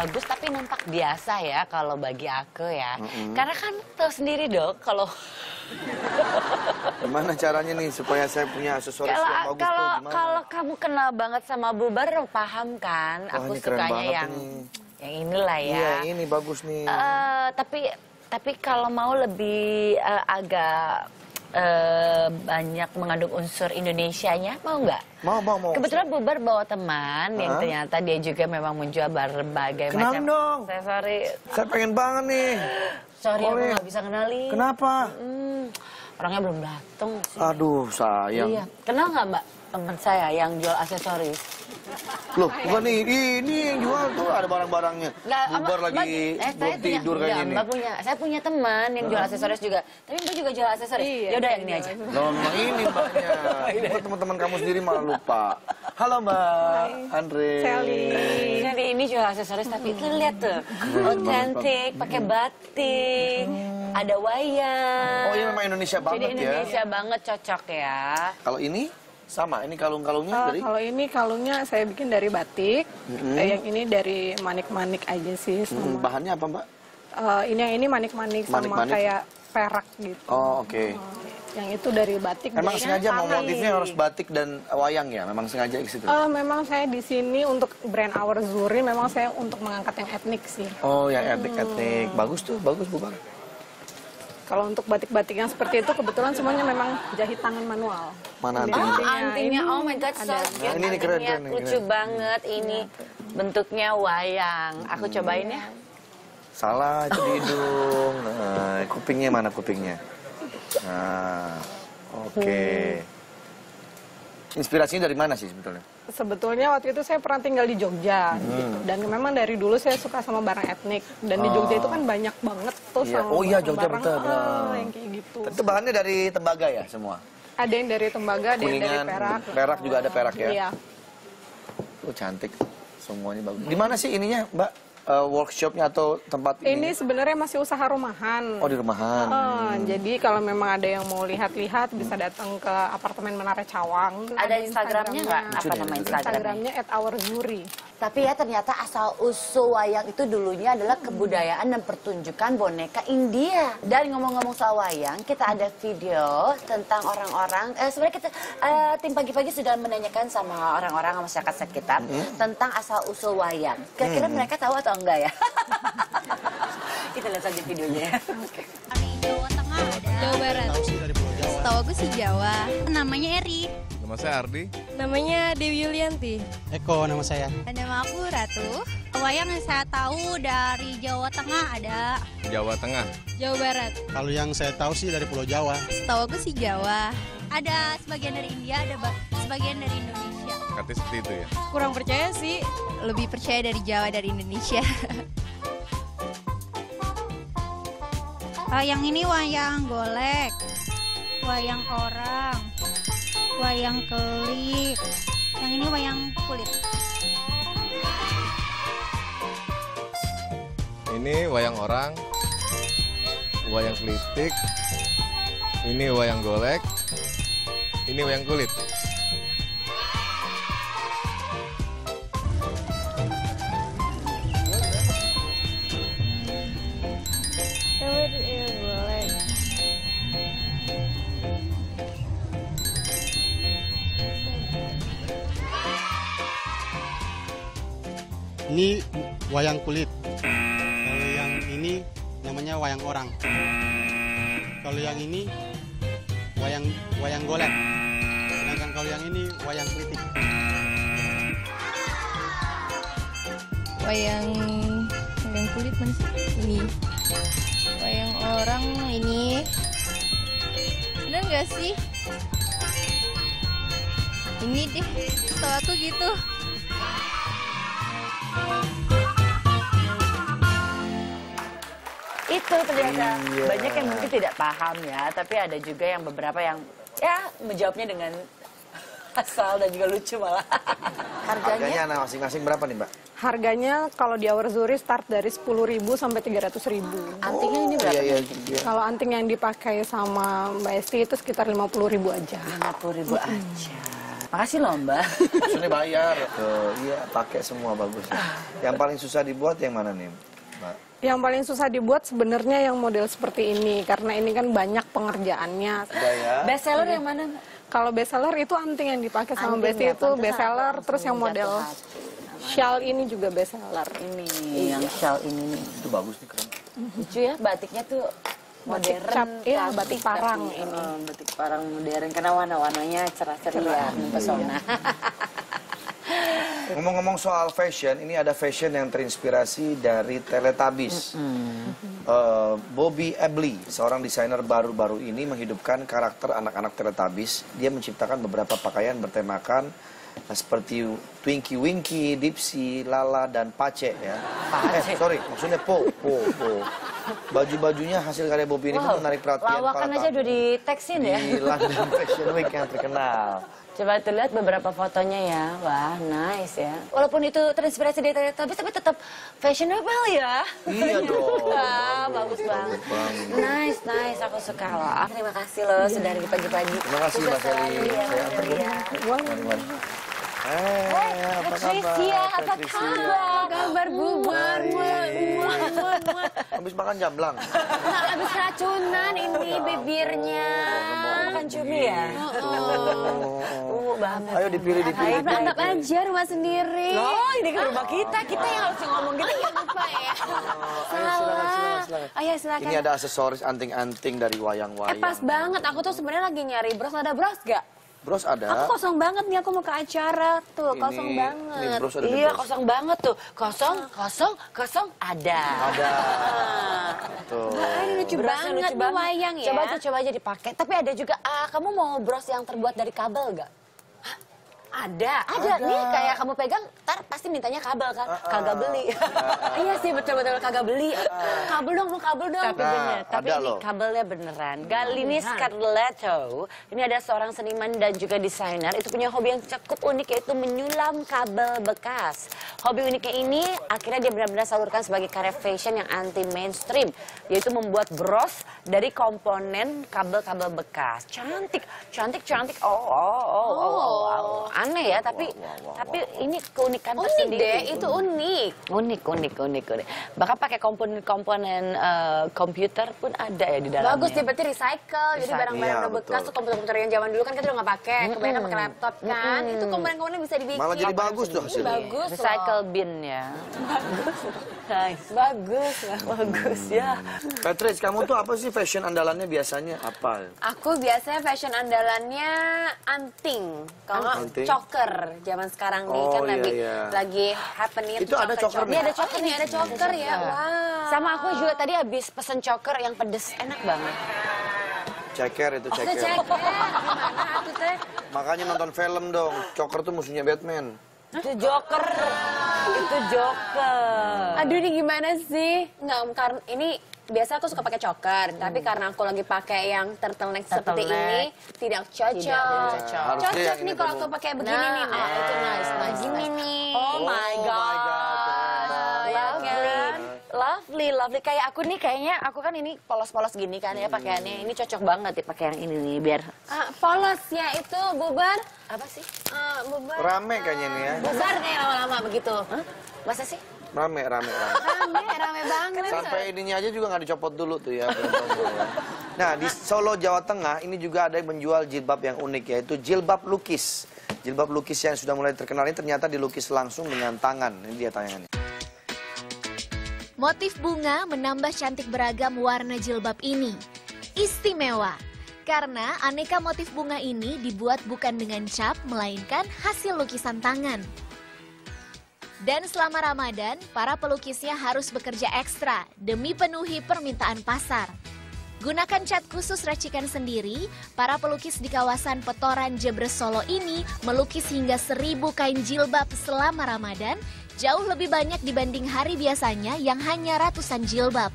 bagus tapi nampak biasa ya kalau bagi aku ya. Karena kan tahu sendiri dong kalau Gimana caranya nih supaya saya punya aksesoris yang bagus tuh gimana? Kalau kamu kenal banget sama Bubar, paham kan? Wah, Aku ini keren sukanya banget yang nih. yang inilah ya. Iya, ini bagus nih. Tapi kalau mau lebih agak banyak mengandung unsur Indonesianya, mau nggak? Mau. Kebetulan Bubar bawa teman yang ternyata dia juga memang menjual berbagai Kenalin macam dong. aksesoris. Saya pengen banget nih. Sorry, aku Boleh. nggak bisa kenalin. Kenapa? Orangnya belum datang sih. Aduh, sayang. Iya. Kenal nggak Mbak teman saya yang jual aksesoris? Loh, bukan nih. Ini yang jual tuh ada barang-barangnya. Bubar lagi belum tidur kayak gini. Saya punya teman yang jual aksesoris juga. Tapi Mbak juga jual aksesoris. Ya udah yang ini aja. Loh, memang ini Mbaknya. Buat teman-teman kamu sendiri malah lupa. Halo Mbak, Andre. Jadi ini jual aksesoris tapi tuh lihat tuh, otentik, pakai batik, ada wayang. Oh, ini memang Indonesia banget Jadi ya. Indonesia banget, cocok ya. Kalau ini sama, ini kalung-kalungnya dari? Kalau ini kalungnya saya bikin dari batik, yang ini dari manik-manik aja sih. Sama. Bahannya apa Mbak? Ini manik-manik sama Manik-manik? kayak perak gitu. Oh, oke. Yang itu dari batik. Memang biasanya sengaja mau tangan. motifnya harus batik dan wayang ya? Memang sengaja ke situ? Memang saya di sini untuk brand Our Zuri, memang saya untuk mengangkat yang etnik sih. Oh, yang etnik-etnik. Bagus tuh, bagus Bubar. Kalau untuk batik-batik yang seperti itu kebetulan semuanya memang jahit tangan manual. Mana Jadi antingnya? Antingnya, oh my god, so ada. cute. Ini nih, keren, Antingnya keren, lucu keren. banget ini. Bentuknya wayang. Aku cobain ya. Salah, itu di hidung. Nah, kupingnya mana kupingnya? Nah, oke. Inspirasinya dari mana sih sebetulnya? Sebetulnya waktu itu saya pernah tinggal di Jogja gitu. Dan memang dari dulu saya suka sama barang etnik. Dan di Jogja itu kan banyak banget tuh Iya. sama Oh iya, Jogja barang betul. yang kayak gitu. Itu bahannya dari tembaga ya semua? Ada yang dari tembaga, ada yang dari Kuningan, perak. perak juga ada perak ya? Iya. Oh, cantik. Semuanya bagus. Di mana sih ininya, Mbak? Workshopnya atau tempat Ini sebenarnya masih usaha rumahan. Oh, di rumahan. Jadi kalau memang ada yang mau lihat-lihat bisa datang ke apartemen Menara Cawang. Ada Instagramnya nggak? Apa nama Instagramnya? Instagramnya @ourzuri. Tapi ya ternyata asal usul wayang itu dulunya adalah kebudayaan dan pertunjukan boneka India. Dan ngomong-ngomong soal wayang, kita ada video tentang orang-orang. Sebenarnya kita tim pagi-pagi sudah menanyakan sama orang-orang masyarakat sekitar tentang asal usul wayang. Kira-kira mereka tahu atau enggak ya? Kita lihat saja videonya. Dari Jawa Tengah ada. Jawa Barat. Tahu aku sih Jawa. Namanya Eri. Nama saya Ardi. Namanya Dewi Yulianti. Eko nama saya. Nama aku Ratu. Wayang yang saya tahu dari Jawa Tengah ada. Jawa Tengah. Jawa Barat. Kalau yang saya tahu sih dari Pulau Jawa. Tahu aku sih Jawa. Ada sebagian dari India, ada sebagian dari Indonesia. Katanya seperti itu ya. Kurang percaya sih. Lebih percaya dari Jawa dari Indonesia. Yang ini wayang golek, wayang orang, wayang kelik, yang ini wayang kulit. Ini wayang orang, wayang kelitik, ini wayang golek, ini wayang kulit. Ini wayang kulit. Kalau yang ini namanya wayang orang. Kalau yang ini wayang golek. Sedangkan kalau yang ini wayang kelitik. Wayang kulit mana sih? Ini. Wayang orang ini. Bener nggak sih? Ini deh, setahu aku gitu. Itu ternyata banyak yang mungkin tidak paham ya, tapi ada juga yang beberapa yang ya menjawabnya dengan asal dan juga lucu malah. Harganya masing-masing berapa nih Mbak? Harganya kalau di Our Zuri start dari 10.000 sampai 300.000. Antingnya ini berapa? Iya. Kalau anting yang dipakai sama Mbak Esti itu sekitar 50.000 aja. 50.000 aja. Makasih loh Mbak. Maksudnya bayar. Iya, pakai semua bagus. Yang paling susah dibuat yang mana nih, Mbak? Yang paling susah dibuat sebenarnya yang model seperti ini, karena ini kan banyak pengerjaannya. Best seller yang mana Mbak? Kalau best seller itu anting yang dipakai sama Anting Besti ya, itu best seller, terus yang model shawl ini juga best seller. Ini yang shawl ini nih. Itu bagus nih, keren. Lucu ya, batiknya tuh Batik modern. cap, iya, klasik, batik parang tapi, ini. batik parang modern, karena warna-warnanya cerah ceria, mempesona. Ngomong-ngomong soal fashion, ini ada fashion yang terinspirasi dari Teletubbies. Bobby Ebley, seorang desainer baru-baru ini menghidupkan karakter anak-anak Teletubbies. Dia menciptakan beberapa pakaian bertemakan seperti Twinkie Winky, Dipsy, Lala, dan Pace ya. Sorry, maksudnya Po. Baju-bajunya hasil karya Bobby ini pun menarik perhatian Lawakan aja udah di text-in ya. di London Fashion Week yang terkenal. Coba tuh lihat beberapa fotonya ya. Wah, nice ya. Walaupun itu terinspirasi dari Teletubbies, tapi tetap fashionable ya. Iya dong. Wah, bagus banget. Nice. Aku suka loh. Terima kasih loh sudah dari pagi-pagi. Terima kasih Mbak Sally. Saya mari. Patricia, apa kabar? Kabar bubar. Habis makan jamblang. Habis racunan ini bibirnya. Makan cumi ya? Banget. Ayo dipilih. Anggap aja rumah sendiri. Oh, ini kan rumah kita. Kita yang harus ngomong gitu ya, Pak ya. Silakan. Ayo silakan. Ini ada aksesoris anting-anting dari wayang-wayang. Pas banget. Aku tuh sebenarnya lagi nyari bros. Ada bros gak? Bros ada. Aku kosong banget nih, aku mau ke acara tuh, kosong banget. Ini bros ada iya, bros. kosong banget tuh. Kosong, ada. Tuh. Ini lucu banget nih wayang ya. Coba aja dipakai. Tapi ada juga, kamu mau bros yang terbuat dari kabel gak? Ada. Nih kayak kamu pegang, ntar pasti mintanya kabel kan? Kagak beli. Iya sih, betul-betul kagak beli. Kabel dong. Tapi bener, tapi ini kabelnya beneran. Galini Scarletto, ini ada seorang seniman dan juga desainer. Itu punya hobi yang cukup unik, yaitu menyulam kabel bekas. Hobi uniknya ini akhirnya dia benar-benar salurkan sebagai karya fashion yang anti mainstream, yaitu membuat bros dari komponen kabel-kabel bekas. Cantik. Aneh ya, tapi ini keunikan tersendiri. Itu unik. Bahkan pakai komponen komputer pun ada ya di dalamnya. Bagus, dia berarti recycle. Jadi barang-barang bekas tuh komputer-komputer yang zaman dulu kan kita udah nggak pakai. Kebanyakan pakai laptop kan. Itu komponen-komponen bisa dibikin. Malah jadi bagus tuh hasilnya. Bagus. Recycle bin ya. Bagus ya. Patrice, kamu tuh apa sih fashion andalannya biasanya? Apa? Aku biasanya fashion andalannya anting. Kalau choker zaman sekarang nih kan lagi happening itu ada choker. Ini ada choker ya. Wow. Sama aku juga tadi habis pesen choker yang pedes, enak banget. Ceker. Gimana tuh teh? Makanya nonton film dong. Choker tuh musuhnya Batman. Itu Joker. Aduh, ini gimana sih? Nggak, karena ini biasa aku suka pakai choker, tapi karena aku lagi pakai yang turtleneck seperti ini tidak cocok. Cocok nih kalau aku pakai begini nih. Nah, itu nice. Gini nih. Oh my god. Lovely. Kayak aku nih, kayaknya aku kan ini polos-polos gini kan ya pakaiannya. Ini cocok banget dipakai yang ini nih biar polos ya itu bubar. Apa sih? Bubar. Rame kayaknya nih ya. Bubar kayak lama-lama begitu. Masa sih? Rame banget. Sampai ininya aja juga nggak dicopot dulu tuh ya. Nah, di Solo, Jawa Tengah ini juga ada yang menjual jilbab yang unik, yaitu jilbab lukis. Jilbab lukis yang sudah mulai terkenal ini ternyata dilukis langsung dengan tangan. Ini dia tayangannya. Motif bunga menambah cantik beragam warna jilbab ini. Istimewa, karena aneka motif bunga ini dibuat bukan dengan cap, melainkan hasil lukisan tangan. Dan selama Ramadan, para pelukisnya harus bekerja ekstra demi penuhi permintaan pasar. Gunakan cat khusus racikan sendiri, para pelukis di kawasan Petoran Jebres Solo ini melukis hingga 1000 kain jilbab selama Ramadan, jauh lebih banyak dibanding hari biasanya yang hanya ratusan jilbab.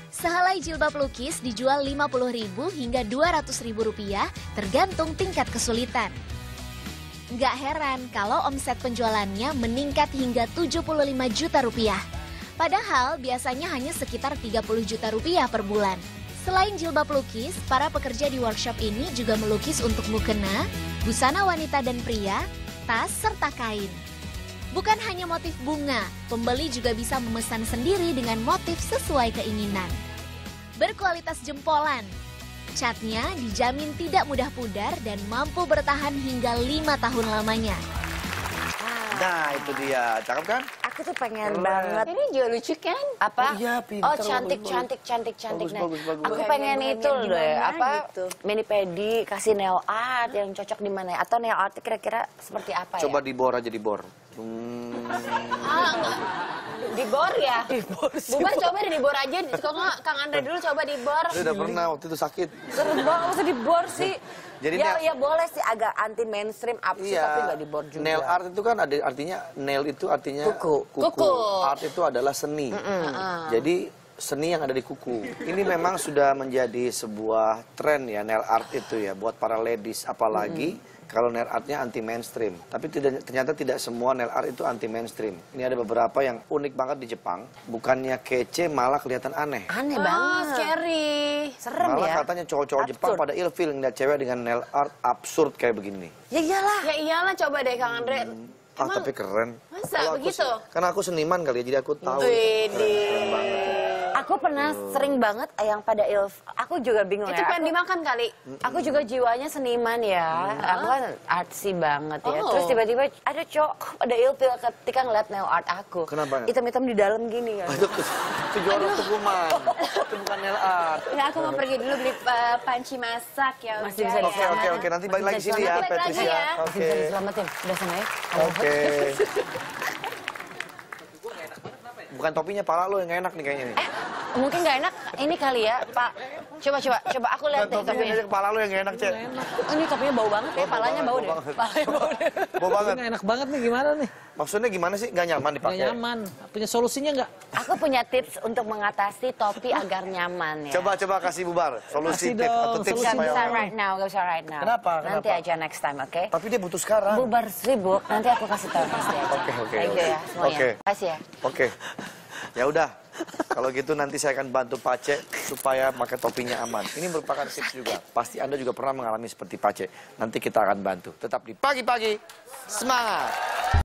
Sehelai jilbab lukis dijual Rp50.000 hingga Rp200.000 tergantung tingkat kesulitan. Nggak heran kalau omset penjualannya meningkat hingga Rp75 juta. Padahal biasanya hanya sekitar Rp30 juta per bulan. Selain jilbab lukis, para pekerja di workshop ini juga melukis untuk mukena, busana wanita dan pria, tas, serta kain. Bukan hanya motif bunga, pembeli juga bisa memesan sendiri dengan motif sesuai keinginan. Berkualitas jempolan, catnya dijamin tidak mudah pudar dan mampu bertahan hingga 5 tahun lamanya. Nah, itu dia. Cakep kan? Aku tuh pengen banget. Ini juga lucu kan? Apa? Iya, pintar, cantik, bagus, cantik, cantik, cantik. bagus, Nah, bagus, bagus. aku Bagus. pengen Bagian itu loh deh. gimana Apa? gitu? Mani pedi, kasih nail art yang cocok di mana? Atau nail art kira-kira seperti apa ya? Coba dibor aja, dibor. Dibor ya? Bubar coba deh dibor aja. Kalau nggak Kang Andre dulu coba dibor. Dia udah pernah waktu itu sakit. Seru banget, usah dibor sih. Jadi ya, nail- ya boleh sih agak anti mainstream apa sih, tapi nggak dibor juga. Nail art itu kan ada artinya, nail itu artinya Kuku. Kuku. Art itu adalah seni. Jadi seni yang ada di kuku. Ini memang sudah menjadi sebuah tren ya, nail art itu ya, buat para ladies. Apalagi kalau nail artnya anti mainstream. Tapi ternyata tidak semua nail art itu anti mainstream. Ini ada beberapa yang unik banget di Jepang. Bukannya kece, malah kelihatan aneh. Aneh Oh, banget. scary. Serem Malah ya. katanya cowok-cowok Jepang Absurd. pada ilfil ngeliat cewek dengan nail art absurd kayak begini. Ya iyalah. Ya iyalah coba deh Kang Andre. Tapi keren. Masa Kalau aku begitu? karena aku seniman kali ya, jadi aku tahu. Keren banget. Aku pernah sering banget yang pada aku juga bingung Itu ya. pengen dimakan kali. Aku juga jiwanya seniman ya. Aku kan artsy banget ya. Oh. Terus tiba-tiba ada cowok pada ilfil ketika ngeliat nail art aku. Kenapa? Hitam-hitam di dalam gini ya. Itu jorok tuh kuman. Itu bukan nail art. Enggak, aku mau pergi dulu beli panci masak ya. Masih udah bisa ya. Oke, nanti balik lagi sini ya, Nanti balik lagi Patricia. ya. Masih Oke. bisa diselamatin. Udah sana ya. Oke. Bukan topinya, pala lo yang gak enak nih kayaknya nih. Mungkin nggak enak ini kali ya, Pak. Coba aku lihat deh Topinya topinya. aja kepala lo yang gak enak, Cek. Oh, ini topinya bau banget ya, palanya bau deh. Palanya bau deh. Bau banget. Nggak enak banget nih, gimana nih? Maksudnya gimana sih? Gak nyaman Nggak dipakai? nyaman. Punya solusinya nggak? Aku punya tips untuk mengatasi topi agar nyaman ya. Coba kasih Bubar. Solusi Kasih tips dong, atau tips solusi Gak supaya bisa orang- right now, gak bisa right now. Kenapa? Nanti Kenapa? aja next time, oke? Tapi dia butuh sekarang. Bubar sibuk, nanti aku kasih tahu pasti aja. Oke. Thank you ya semuanya. Oke. Kasih ya. Oke. Ya udah. Kalau gitu nanti saya akan bantu Pace supaya pakai topinya aman. Ini merupakan tips juga. Pasti Anda juga pernah mengalami seperti Pace. Nanti kita akan bantu. Tetap di Pagi-Pagi Semangat.